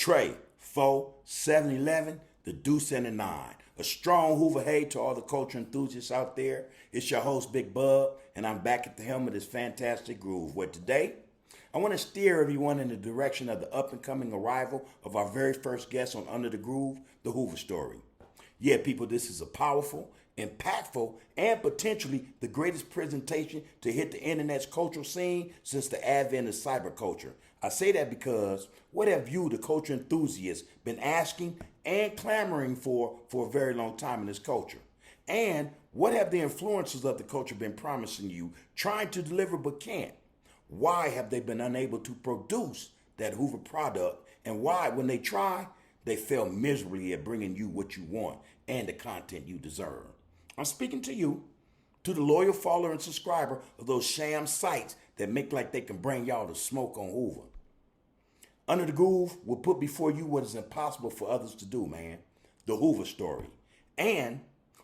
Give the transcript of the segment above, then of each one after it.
Trey, 4, 7-Eleven, the Deuce and the Nine. A strong Hoover hey to all the culture enthusiasts out there. It's your host, Big Bub, and I'm back at the helm of this fantastic groove, where today I want to steer everyone in the direction of the up-and-coming arrival of our very first guest on Under the Groove, the Hoover Story. Yeah, people, this is a powerful, impactful, and potentially the greatest presentation to hit the internet's cultural scene since the advent of cyberculture. I say that because what have you, the culture enthusiasts, been asking and clamoring for a very long time in this culture? And what have the influencers of the culture been promising you, trying to deliver but can't? Why have they been unable to produce that Hoover product? And why, when they try, they fail miserably at bringing you what you want and the content you deserve? I'm speaking to you, to the loyal follower and subscriber of those sham sites that make like they can bring y'all the smoke on Hoover. Under the Groove will put before you what is impossible for others to do, man. The Hoover story. And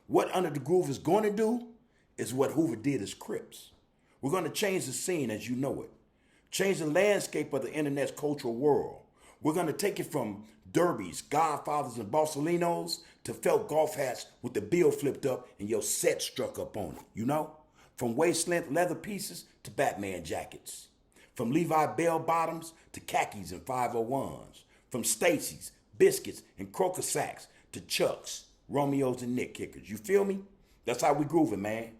what Under the Groove is going to do is what Hoover did as Crips. We're going to change the scene as you know it. Change the landscape of the internet's cultural world. We're going to take it from derbies, godfathers, and bossolinos to felt golf hats with the bill flipped up and your set struck up on it, you know? From waist-length leather pieces to Batman jackets. From Levi bell bottoms to khakis and 501s. From Stacy's, biscuits, and croaker sacks to Chucks, Romeos, and Nick kickers. You feel me? That's how we grooving, man.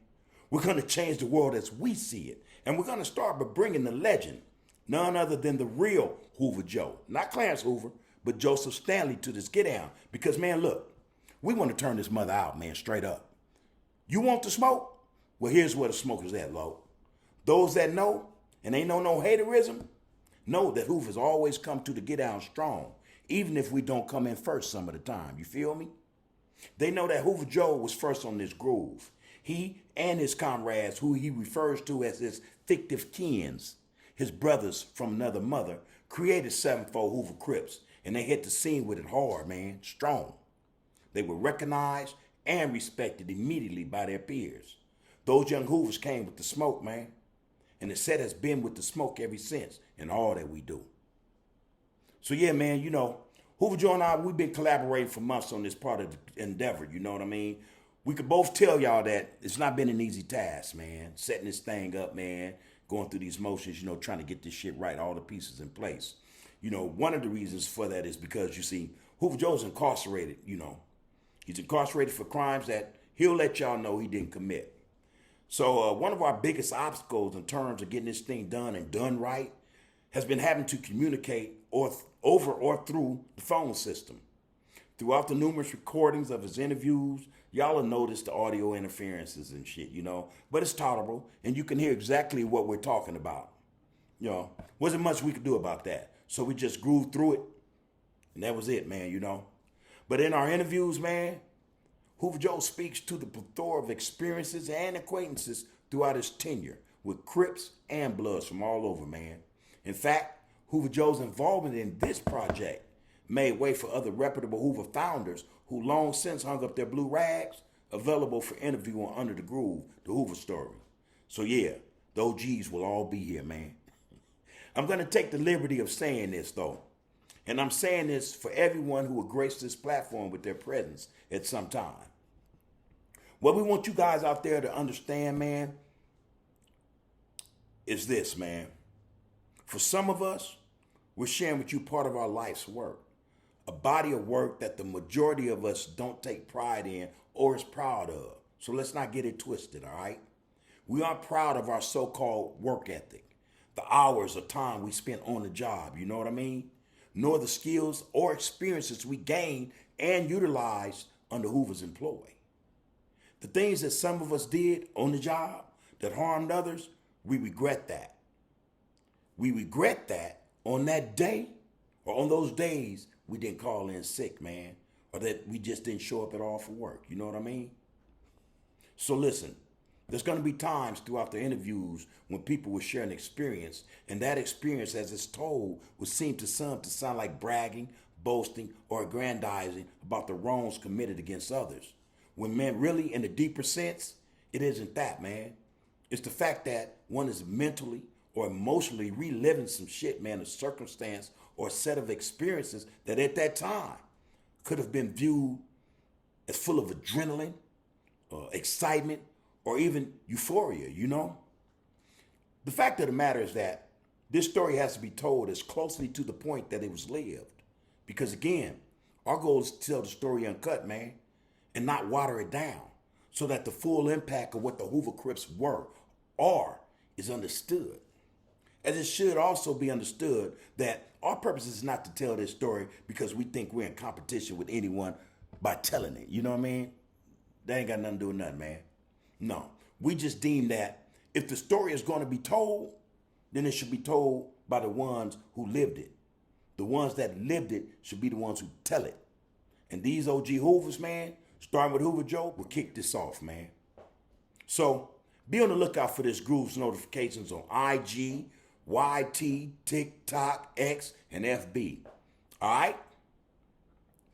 We're going to change the world as we see it. And we're going to start by bringing the legend, none other than the real Hoover Joe. Not Clarence Hoover, but Joseph Stanley to this get down. Because, man, look, we want to turn this mother out, man, straight up. You want the smoke? Well, here's where the smoke is at, Lo. Those that know, and ain't no haterism, know that Hoover's always come to the get down strong, even if we don't come in first some of the time. You feel me? They know that Hoover Joe was first on this groove. He and his comrades, who he refers to as his fictive kins, his brothers from another mother, created 7-4 Hoover Crips, and they hit the scene with it hard, man, strong. They were recognized and respected immediately by their peers. Those young Hoovers came with the smoke, man, and the set has been with the smoke ever since in all that we do. So yeah, man, you know, Hoover Joe and I, we've been collaborating for months on this part of the endeavor, you know what I mean? We could both tell y'all that it's not been an easy task, man. Setting this thing up, man. Going through these motions, you know, trying to get this shit right, all the pieces in place. You know, one of the reasons for that is because, you see, Hoover Joe's incarcerated, you know. He's incarcerated for crimes that he'll let y'all know he didn't commit. So one of our biggest obstacles in terms of getting this thing done and done right has been having to communicate over or through the phone system. Throughout the numerous recordings of his interviews, y'all will notice the audio interferences and shit, you know, but it's tolerable and you can hear exactly what we're talking about. You know, wasn't much we could do about that. So we just grooved through it and that was it, man, you know. But in our interviews, man, Hoover Joe speaks to the plethora of experiences and acquaintances throughout his tenure with Crips and Bloods from all over, man. In fact, Hoover Joe's involvement in this project made way for other reputable Hoover founders who long since hung up their blue rags, available for interview on Under the Groove, the Hoover story. So yeah, the OGs will all be here, man. I'm going to take the liberty of saying this, though. And I'm saying this for everyone who will grace this platform with their presence at some time. What we want you guys out there to understand, man, is this, man. For some of us, we're sharing with you part of our life's work. A body of work that the majority of us don't take pride in or is proud of. So let's not get it twisted, all right? We aren't proud of our so-called work ethic, the hours of time we spent on the job, you know what I mean? Nor the skills or experiences we gained and utilized under Hoover's employ. The things that some of us did on the job that harmed others, we regret that. We regret that on that day or on those days we didn't call in sick, man, or that we just didn't show up at all for work. You know what I mean? So listen, there's going to be times throughout the interviews when people will share an experience, and that experience, as it's told, would seem to some to sound like bragging, boasting, or aggrandizing about the wrongs committed against others. When, man, really, in the deeper sense, it isn't that, man. It's the fact that one is mentally or emotionally reliving some shit, man, a circumstance or a set of experiences that at that time could have been viewed as full of adrenaline, excitement, or even euphoria, you know? The fact of the matter is that this story has to be told as closely to the point that it was lived. Because again, our goal is to tell the story uncut, man, and not water it down so that the full impact of what the Hoover Crips were, are, is understood. As it should also be understood that our purpose is not to tell this story because we think we're in competition with anyone by telling it. You know what I mean? That ain't got nothing to do with nothing, man. No. We just deem that if the story is going to be told, then it should be told by the ones who lived it. The ones that lived it should be the ones who tell it. And these OG Hoovers, man, starting with Hoover Joe, will kick this off, man. So be on the lookout for this Grooves notifications on IG, YT, TikTok, X, and FB. All right?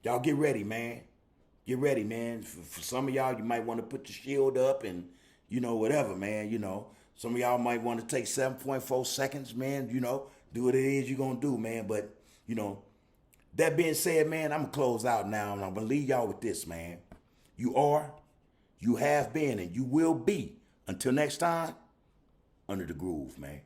Y'all get ready, man. Get ready, man. For some of y'all, you might want to put your shield up and, you know, whatever, man. You know, some of y'all might want to take 7.4 seconds, man. You know, do what it is you're going to do, man. But, you know, that being said, man, I'm going to close out now. And I'm going to leave y'all with this, man. You are, you have been, and you will be, until next time, under the groove, man.